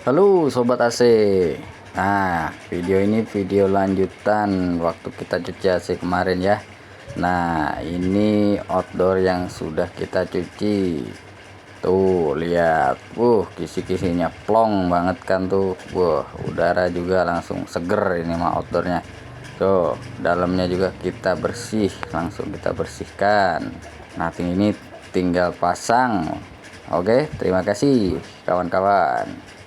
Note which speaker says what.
Speaker 1: Halo Sobat AC. Nah, video ini video lanjutan waktu kita cuci AC kemarin ya. Nah, ini outdoor yang sudah kita cuci. Tuh, lihat. Kisi-kisinya plong banget kan tuh. Udara juga langsung seger ini mah outdoornya. Tuh, dalamnya juga kita langsung kita bersihkan. Nah, ini tinggal pasang. Oke, terima kasih kawan-kawan.